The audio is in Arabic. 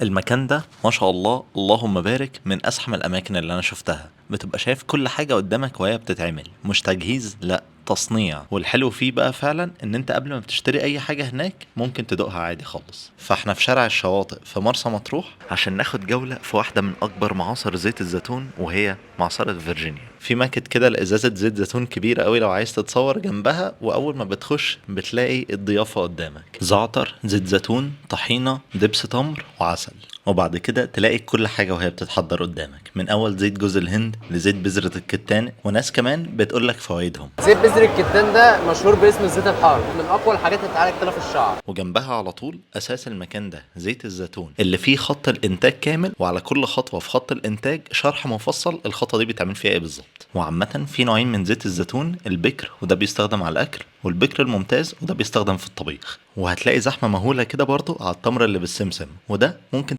المكان ده ما شاء الله اللهم بارك من ازحم الاماكن اللي انا شفتها. بتبقى شايف كل حاجة قدامك وهي بتتعمل، مش تجهيز، لا تصنيع. والحلو فيه بقى فعلا ان انت قبل ما بتشتري اي حاجة هناك ممكن تدوقها عادي خالص. فاحنا في شارع الشواطئ في مرسى مطروح عشان ناخد جولة في واحدة من اكبر معاصر زيت الزيتون، وهي معصرة فيرجينيا. في ماكت كده لازازة زيت زيتون كبيرة قوي لو عايز تتصور جنبها، واول ما بتخش بتلاقي الضيافة قدامك: زعتر، زيت زيتون، طحينة، دبس تمر، وعسل. وبعد كده تلاقي كل حاجة وهي بتتحضر قدامك، من أول زيت جوز الهند لزيت بذرة الكتان، وناس كمان بتقولك فوائدهم. زيت بذر الكتان ده مشهور باسم الزيت الحار، من اقوى الحاجات اللي بتعالج تلف الشعر. وجنبها على طول أساس المكان ده زيت الزيتون اللي فيه خط الإنتاج كامل، وعلى كل خطوة في خط الإنتاج شرح مفصل الخطوة دي بيتعمل فيها إيه بالظبط. وعامة في نوعين من زيت الزيتون: البكر وده بيستخدم على الأكل، والبكر الممتاز وده بيستخدم في الطبيخ. وهتلاقي زحمة مهولة كده برضو على التمر اللي بالسمسم، وده ممكن